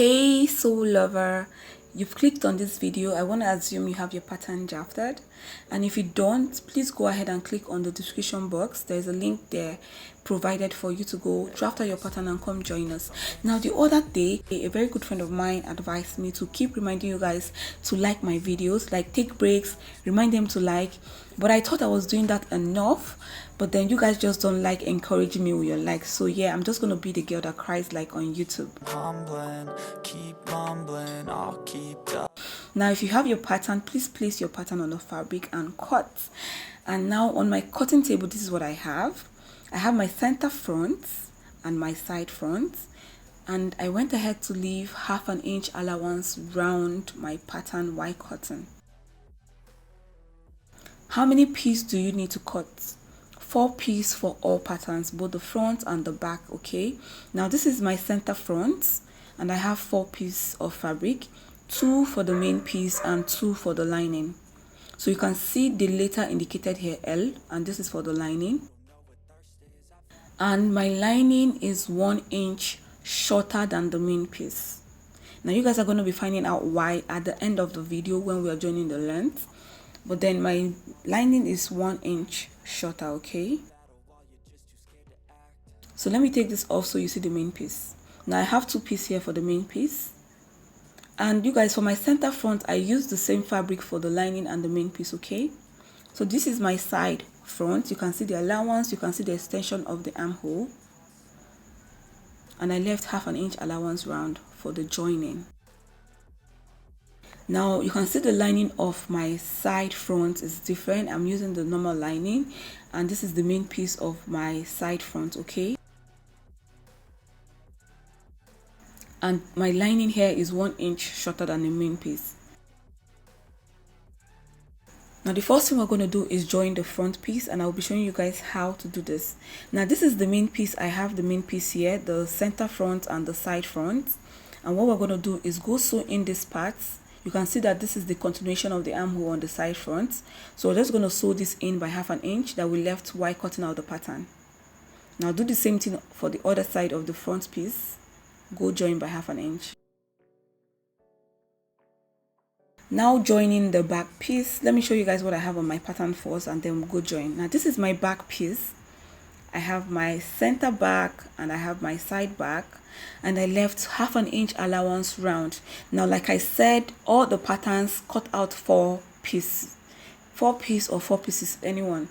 Hey soul lover, you've clicked on this video. I want to assume you have your pattern drafted, and if you don't, please go ahead and click on the description box. There's a link there provided for you to go draft out your pattern and come join us. Now, the other day, a very good friend of mine advised me to keep reminding you guys to like my videos, like take breaks, remind them to like. But I thought I was doing that enough, but then you guys just don't like encouraging me with your likes. So yeah, I'm just gonna be the girl that cries like on YouTube. Now, if you have your pattern, please place your pattern on the fabric and cut. And now on my cutting table, this is what I have. I have my center front and my side front, and I went ahead to leave 1/2 inch allowance round my pattern while cutting. How many pieces do you need to cut? 4 pieces for all patterns, both the front and the back. Okay, now this is my center front and I have 4 pieces of fabric, 2 for the main piece and 2 for the lining. So you can see the letter indicated here, L, and this is for the lining. And my lining is 1 inch shorter than the main piece. Now you guys are going to be finding out why at the end of the video when we are joining the length. But then my lining is 1 inch shorter. Okay, so let me take this off so you see the main piece. Now I have 2 pieces here for the main piece, and you guys, for my center front I use the same fabric for the lining and the main piece. Okay, so this is my side front. You can see the allowance, you can see the extension of the armhole, and I left 1/2 inch allowance round for the joining. Now you can see the lining of my side front is different. I'm using the normal lining, and this is the main piece of my side front. Okay, and my lining here is 1 inch shorter than the main piece. Now the first thing we're going to do is join the front piece, and I'll be showing you guys how to do this. Now this is the main piece. I have the main piece here, the center front and the side front, and what we're going to do is go sew in these parts. You can see that this is the continuation of the armhole on the side front, so we're just going to sew this in by 1/2 inch that we left while cutting out the pattern. Now do the same thing for the other side of the front piece. Go join by 1/2 inch. Now joining the back piece, let me show you guys what I have on my pattern first, and then we'll go join. Now this is my back piece. I have my center back and I have my side back, and I left 1/2 inch allowance round. Now like I said, all the patterns cut out 4 pieces, 4 pieces or 4 pieces, anyone.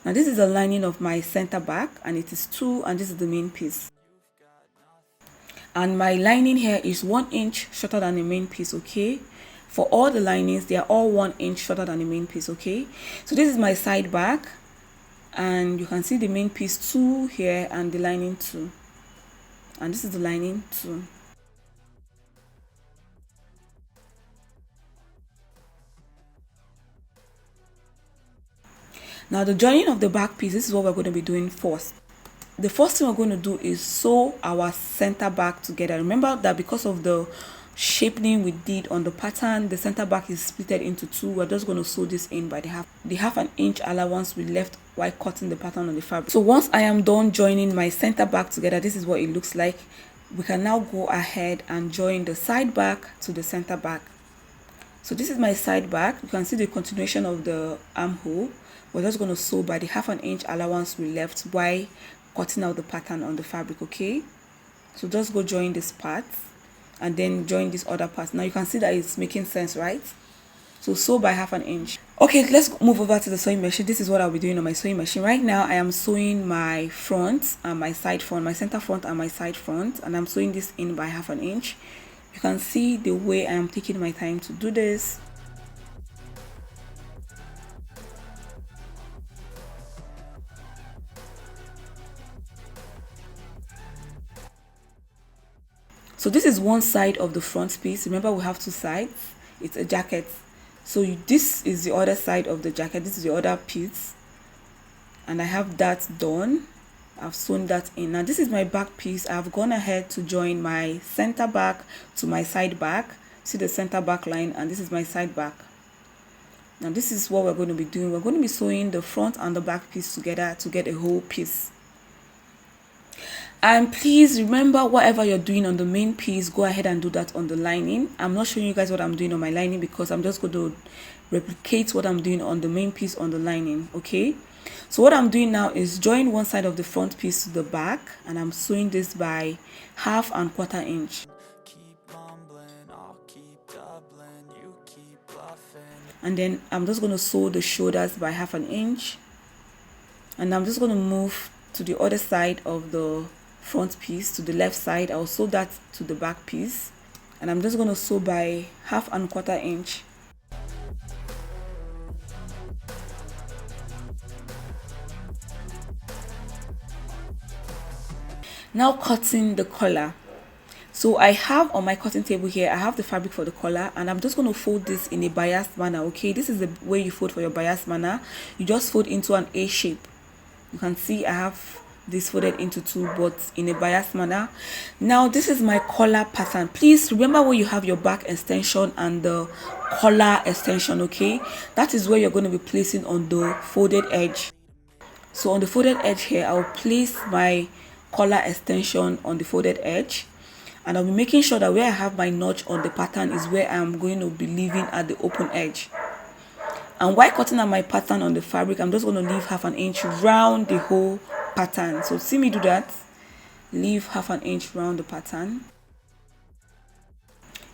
Now this is the lining of my center back, and it is 2, and this is the main piece. And my lining here is 1 inch shorter than the main piece. Okay, for all the linings they are all 1 inch shorter than the main piece. Okay, so this is my side back, and you can see the main piece 2 here and the lining 2, and this is the lining 2. Now the joining of the back piece, this is what we're going to be doing first. The first thing we're going to do is sew our center back together. Remember that because of the shaping we did on the pattern, the center back is split into 2. We're just going to sew this in by the 1/2 inch allowance we left while cutting the pattern on the fabric. So once I am done joining my center back together, this is what it looks like. We can now go ahead and join the side back to the center back. So this is my side back. You can see the continuation of the armhole. We're just going to sew by the 1/2 inch allowance we left while cutting out the pattern on the fabric. Okay, so just go join this part and then join this other part. Now you can see that it's making sense, right? So sew by 1/2 inch. Okay, let's move over to the sewing machine. This is what I'll be doing on my sewing machine right now. I am sewing my front and my side front, my center front and my side front, and I'm sewing this in by 1/2 inch. You can see the way I am taking my time to do this. So this is one side of the front piece. Remember, we have 2 sides. It's a jacket. So this is the other side of the jacket. This is the other piece, and I have that done. I've sewn that in. Now this is my back piece. I've gone ahead to join my center back to my side back. See the center back line, and this is my side back. Now this is what we're going to be doing. We're going to be sewing the front and the back piece together to get a whole piece. And please remember, whatever you're doing on the main piece, go ahead and do that on the lining. I'm not showing you guys what I'm doing on my lining because I'm just going to replicate what I'm doing on the main piece on the lining. Okay, so what I'm doing now is join one side of the front piece to the back, and I'm sewing this by 1/2 and 1/4 inch. And then I'm just going to sew the shoulders by 1/2 an inch, and I'm just going to move to the other side of the front piece, to the left side. I'll sew that to the back piece, and I'm just going to sew by 1/2 and 1/4 inch. Now cutting the collar. So I have on my cutting table here, I have the fabric for the collar, and I'm just going to fold this in a biased manner. Okay, this is the way you fold for your biased manner. You just fold into an A shape. You can see I have this folded into 2, but in a biased manner. Now this is my collar pattern. Please remember where you have your back extension and the collar extension. Okay, that is where you're going to be placing on the folded edge. So on the folded edge here, I'll place my collar extension on the folded edge, and I'll be making sure that where I have my notch on the pattern is where I'm going to be leaving at the open edge. And while cutting out my pattern on the fabric, I'm just going to leave 1/2 an inch round the whole pattern. So see me do that. Leave 1/2 an inch round the pattern.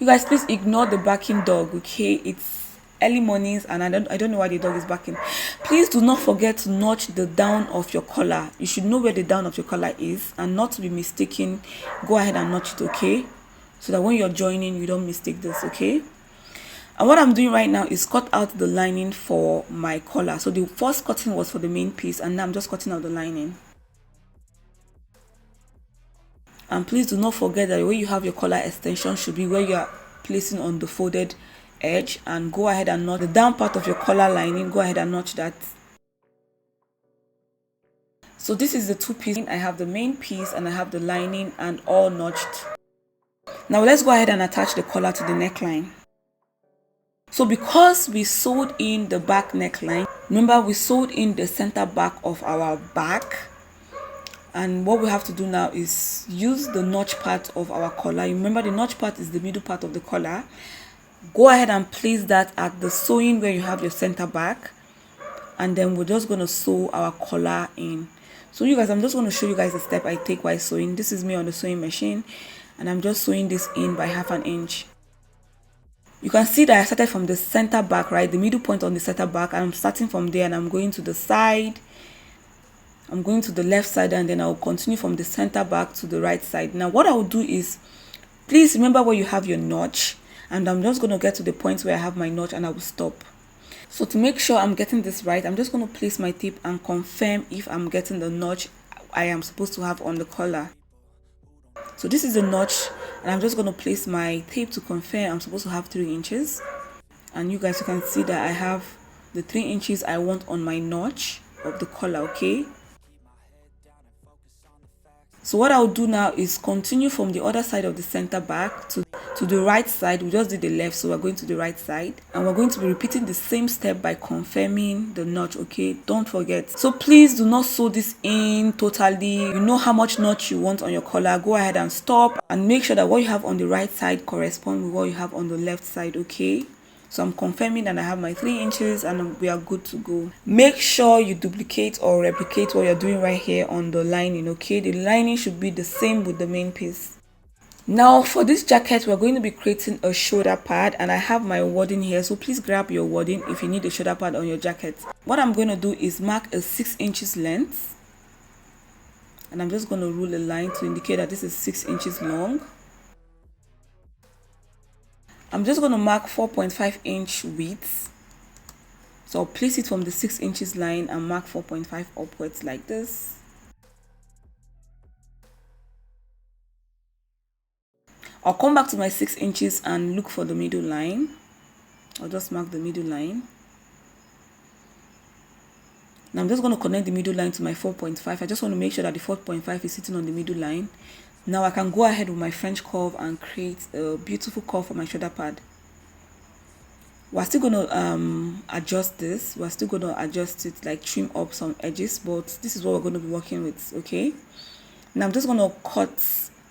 You guys, please ignore the barking dog. Okay, it's early mornings and I don't know why the dog is barking. Please do not forget to notch the down of your collar. You should know where the down of your collar is, and not to be mistaken, go ahead and notch it. Okay, so that when you're joining, you don't mistake this. Okay. And what I'm doing right now is cut out the lining for my collar. So the first cutting was for the main piece, and now I'm just cutting out the lining. And please do not forget that where you have your collar extension should be where you are placing on the folded edge, and go ahead and notch the down part of your collar lining. Go ahead and notch that. So this is the 2 pieces. I have the main piece and I have the lining, and all notched. Now let's go ahead and attach the collar to the neckline. So because we sewed in the back neckline, remember we sewed in the center back of our back, and what we have to do now is use the notch part of our collar. Remember, the notch part is the middle part of the collar. Go ahead and place that at the sewing where you have your center back, and then we're just going to sew our collar in. So you guys, I'm just going to show you guys the step I take while sewing. This is me on the sewing machine, and I'm just sewing this in by 1/2 an inch. You can see that I started from the center back, right, the middle point on the center back, and I'm starting from there, and I'm going to the side, I'm going to the left side, and then I'll continue from the center back to the right side. Now what I will do is, please remember where you have your notch, and I'm just going to get to the point where I have my notch, and I will stop. So to make sure I'm getting this right, I'm just going to place my tape and confirm if I'm getting the notch I am supposed to have on the collar. So this is the notch, and I'm just going to place my tape to confirm I'm supposed to have 3 inches. And you guys, you can see that I have the 3 inches I want on my notch of the collar. Okay, so what I'll do now is continue from the other side of the center back to the right side. We just did the left, so we're going to the right side, and we're going to be repeating the same step by confirming the notch. Okay, don't forget. So please do not sew this in totally. You know how much notch you want on your collar. Go ahead and stop, and make sure that what you have on the right side corresponds with what you have on the left side. Okay, so I'm confirming that I have my 3 inches, and we are good to go. Make sure you duplicate or replicate what you're doing right here on the lining. Okay, the lining should be the same with the main piece. Now for this jacket, we're going to be creating a shoulder pad, and I have my wording here, so please grab your wording if you need a shoulder pad on your jacket. What I'm going to do is mark a 6 inches length, and I'm just going to rule a line to indicate that this is 6 inches long. I'm just going to mark 4.5 inch width, so I'll place it from the 6 inches line and mark 4.5 upwards like this. I'll come back to my 6 inches and look for the middle line. I'll just mark the middle line. Now I'm just going to connect the middle line to my 4.5. I just want to make sure that the 4.5 is sitting on the middle line. Now I can go ahead with my French curve and create a beautiful curve for my shoulder pad. We're still going to adjust this. We're still going to adjust it, like trim up some edges, but this is what we're going to be working with. Okay, Now I'm just going to cut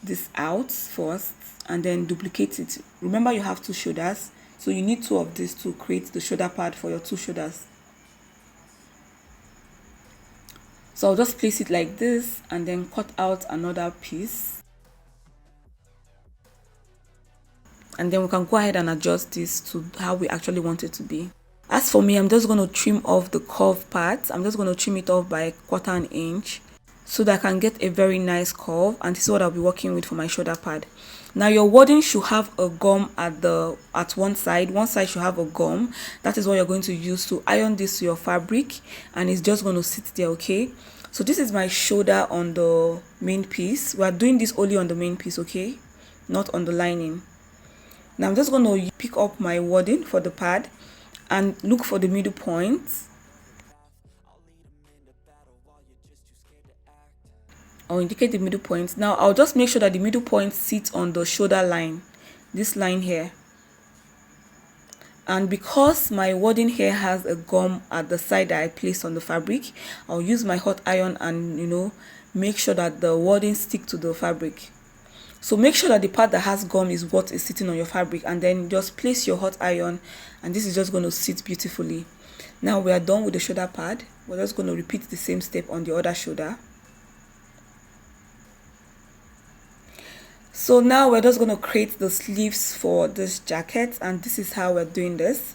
this out first and then duplicate it. Remember, you have two shoulders, so you need two of these to create the shoulder pad for your two shoulders. So I'll just place it like this and then cut out another piece. And then we can go ahead and adjust this to how we actually want it to be. As for me, I'm just going to trim off the curve part. I'm just going to trim it off by 1/4 inch so that I can get a very nice curve, and this is what I'll be working with for my shoulder pad. Now your wording should have a gum at one side. One side should have a gum. That is what you're going to use to iron this to your fabric, and it's just going to sit there. Okay, so this is my shoulder on the main piece. We are doing this only on the main piece, okay, not on the lining. Now I'm just going to pick up my wording for the pad and look for the middle point. I'll indicate the middle point. Now I'll just make sure that the middle point sits on the shoulder line, this line here. And because my wording here has a gum at the side that I placed on the fabric, I'll use my hot iron and make sure that the wording stick to the fabric. So make sure that the part that has gum is what is sitting on your fabric, and then just place your hot iron, and this is just going to sit beautifully. Now we are done with the shoulder pad. We're just going to repeat the same step on the other shoulder. So now we're just going to create the sleeves for this jacket, and this is how we're doing this.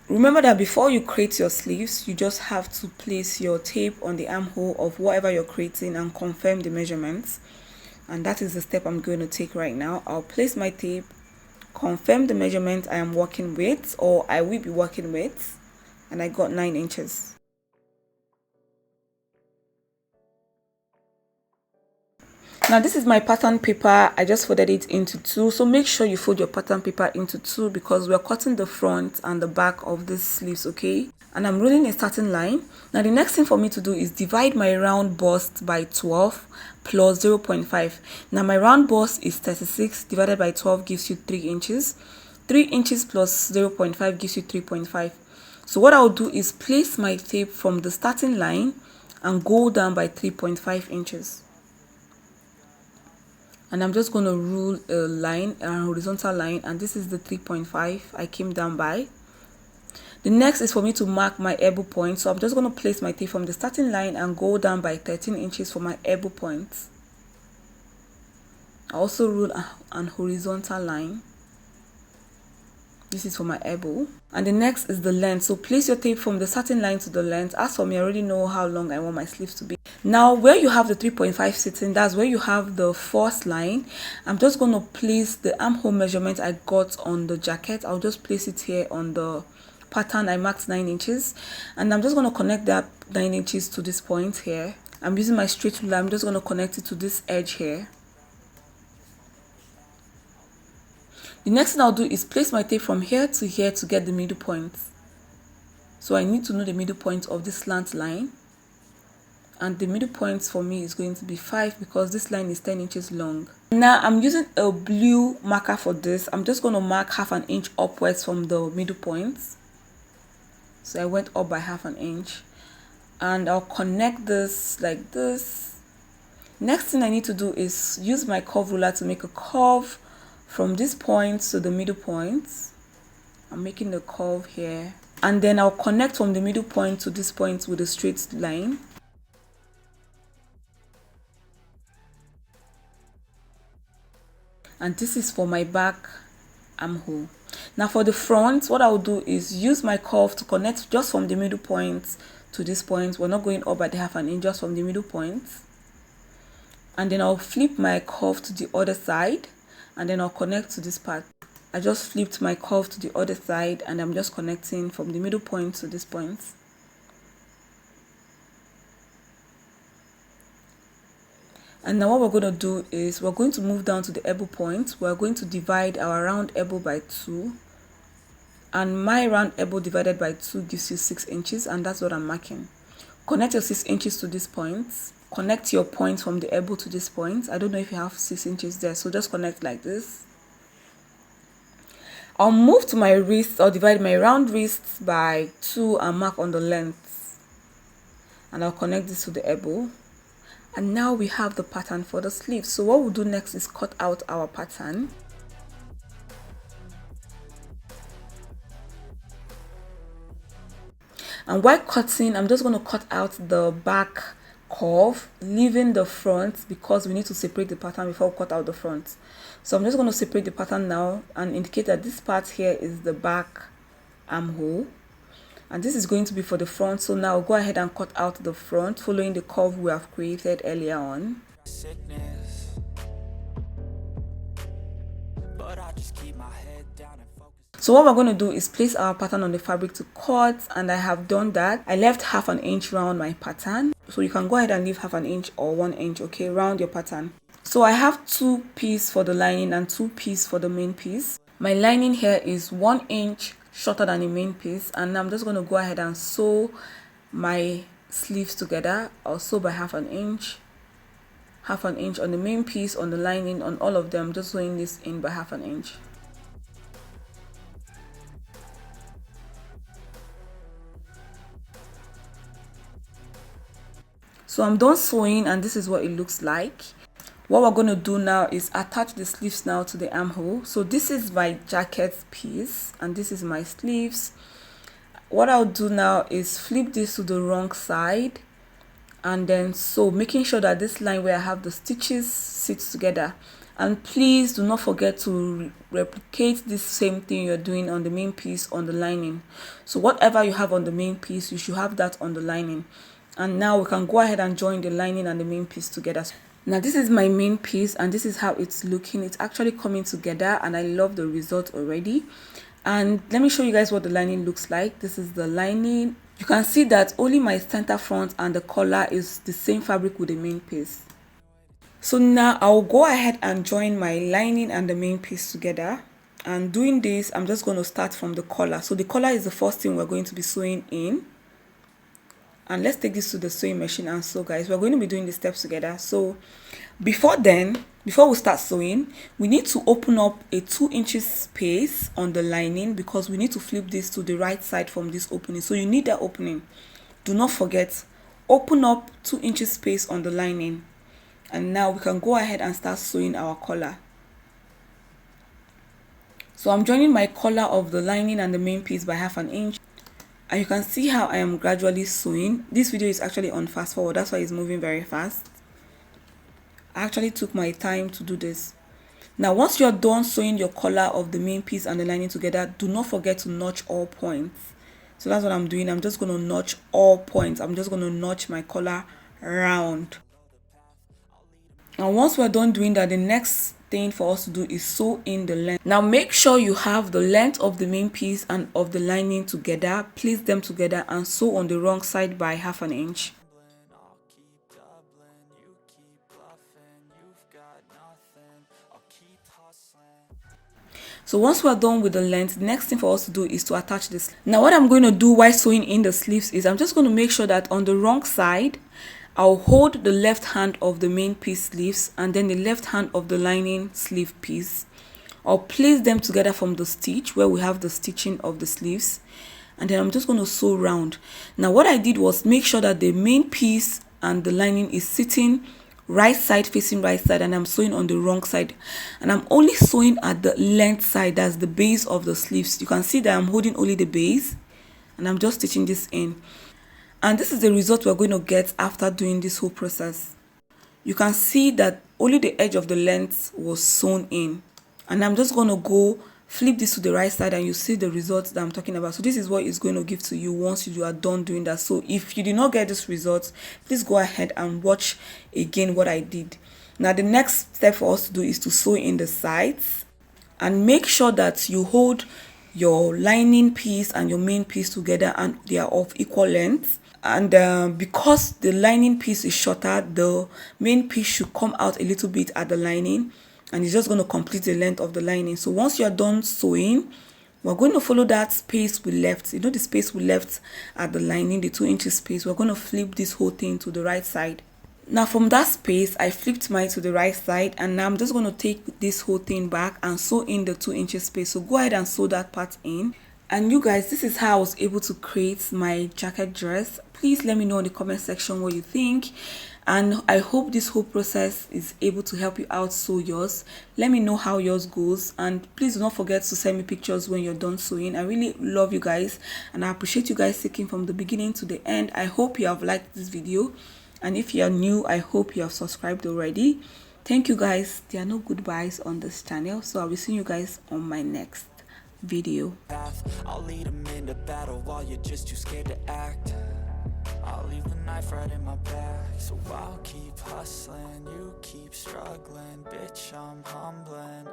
Remember that before you create your sleeves, you just have to place your tape on the armhole of whatever you're creating and confirm the measurements. And that is the step I'm going to take right now. I'll place my tape, confirm the measurement I am working with, or I will be working with, and I got 9 inches. Now this is my pattern paper. I just folded it into 2, so make sure you fold your pattern paper into 2 because we're cutting the front and the back of these sleeves, okay? And I'm rolling a starting line. Now the next thing for me to do is divide my round bust by 12 plus 0.5. Now my round bust is 36 divided by 12 gives you 3 inches. 3 inches plus 0.5 gives you 3.5. So what I'll do is place my tape from the starting line and go down by 3.5 inches. And I'm just going to rule a line, a horizontal line, and this is the 3.5 I came down by. The next is for me to mark my elbow point, so I'm just going to place my tape from the starting line and go down by 13 inches for my elbow point. I also rule an horizontal line. This is for my elbow. And the next is the length. So place your tape from the starting line to the length. As for me, I already know how long I want my sleeves to be. Now, where you have the 3.5 sitting, that's where you have the first line. I'm just going to place the armhole measurement I got on the jacket. I'll just place it here on the pattern. I marked 9 inches. And I'm just going to connect that 9 inches to this point here. I'm using my straight ruler. I'm just going to connect it to this edge here. The next thing I'll do is place my tape from here to here to get the middle point. So I need to know the middle point of this slant line. And the middle point for me is going to be 5 because this line is 10 inches long. Now I'm using a blue marker for this. I'm just going to mark 1/2 inch upwards from the middle point. So I went up by 1/2 inch. And I'll connect this like this. Next thing I need to do is use my curve ruler to make a curve from this point to the middle point. I'm making the curve here, and then I'll connect from the middle point to this point with a straight line. And this is for my back armhole. Now for the front, what I'll do is use my curve to connect just from the middle point to this point. We're not going up by the 1/2 inch, just from the middle point. And then I'll flip my curve to the other side, and then I'll connect to this part. I just flipped my curve to the other side, and I'm just connecting from the middle point to this point. And now what we're going to do is we're going to move down to the elbow point. We're going to divide our round elbow by 2. And my round elbow divided by 2 gives you 6 inches, and that's what I'm marking. Connect your 6 inches to this point. Connect your point from the elbow to this point. I don't know if you have 6 inches there, so just connect like this. I'll move to my wrist. I'll divide my round wrist by 2 and mark on the length. And I'll connect this to the elbow. And now we have the pattern for the sleeve. So what we'll do next is cut out our pattern. And while cutting, I'm just going to cut out the back curve, leaving the front because we need to separate the pattern before we cut out the front. So I'm just going to separate the pattern now and indicate that this part here is the back armhole. And this is going to be for the front. So now I'll go ahead and cut out the front following the curve we have created earlier on. So what we're going to do is place our pattern on the fabric to cut, and I have done that. I left half an inch round my pattern, so you can go ahead and leave half an inch or 1 inch, okay, round your pattern. So I have 2 pieces for the lining and 2 pieces for the main piece. My lining here is 1 inch shorter than the main piece, and I'm just going to go ahead and sew my sleeves together. I'll sew by half an inch on the main piece, on the lining, on all of them, just sewing this in by half an inch. So I'm done sewing, and this is what it looks like. What we're going to do now is attach the sleeves now to the armhole. So this is my jacket piece and this is my sleeves. What I'll do now is flip this to the wrong side and then sew, making sure that this line where I have the stitches sits together. And please do not forget to replicate this same thing you're doing on the main piece on the lining. So whatever you have on the main piece, you should have that on the lining. And now we can go ahead and join the lining and the main piece together. Now this is my main piece and this is how it's looking. It's actually coming together and I love the result already. And let me show you guys what the lining looks like. This is the lining. You can see that only my center front and the collar is the same fabric with the main piece. So now I'll go ahead and join my lining and the main piece together. And doing this, I'm just going to start from the collar. So the collar is the first thing we're going to be sewing in. And let's take this to the sewing machine and sew, guys. We're going to be doing the steps together. So before we start sewing, we need to open up a 2 inches space on the lining because we need to flip this to the right side from this opening. So you need that opening. Do not forget, open up 2 inches space on the lining. And now we can go ahead and start sewing our collar. So I'm joining my collar of the lining and the main piece by half an inch. And you can see how I am gradually sewing. This video is actually on fast forward, that's why it's moving very fast. I actually took my time to do this. Now once you're done sewing your collar of the main piece and the lining together, do not forget to notch all points. So that's what I'm doing. I'm just going to notch all points. I'm just going to notch my collar round. And once we're done doing that, the next thing for us to do is sew in the length. Now make sure you have the length of the main piece and of the lining together. Place them together and sew on the wrong side by half an inch. So once we're done with the length, the next thing for us to do is to attach this. Now what I'm going to do while sewing in the sleeves is I'm just going to make sure that on the wrong side, I'll hold the left hand of the main piece sleeves and then the left hand of the lining sleeve piece. I'll place them together from the stitch where we have the stitching of the sleeves, and then I'm just going to sew round. Now what I did was make sure that the main piece and the lining is sitting right side facing right side, and I'm sewing on the wrong side, and I'm only sewing at the length side, that's the base of the sleeves. You can see that I'm holding only the base and I'm just stitching this in. And this is the result we're going to get after doing this whole process. You can see that only the edge of the length was sewn in. And I'm just going to go flip this to the right side and you see the results that I'm talking about. So this is what it's going to give to you once you are done doing that. So if you did not get this result, please go ahead and watch again what I did. Now the next step for us to do is to sew in the sides. And make sure that you hold your lining piece and your main piece together and they are of equal length. And because the lining piece is shorter, the main piece should come out a little bit at the lining, and it's just going to complete the length of the lining. So once you're done sewing, we're going to follow that space we left. You know, the space we left at the lining, the 2 inches space. We're going to flip this whole thing to the right side. Now from that space, I flipped mine to the right side, and now I'm just going to take this whole thing back and sew in the 2 inches space. So go ahead and sew that part in. And you guys, this is how I was able to create my jacket dress. Please let me know in the comment section what you think. And I hope this whole process is able to help you out sew yours. Let me know how yours goes, and please do not forget to send me pictures when you're done sewing. I really love you guys, and I appreciate you guys sticking from the beginning to the end. I hope you have liked this video, and if you are new, I hope you have subscribed already. Thank you guys. There are no goodbyes on this channel, so I'll be seeing you guys on my next video. I'll lead them into battle while you're just too scared to act. I'll leave the knife right in my back. So I'll keep hustling, you keep struggling. Bitch, I'm humbling.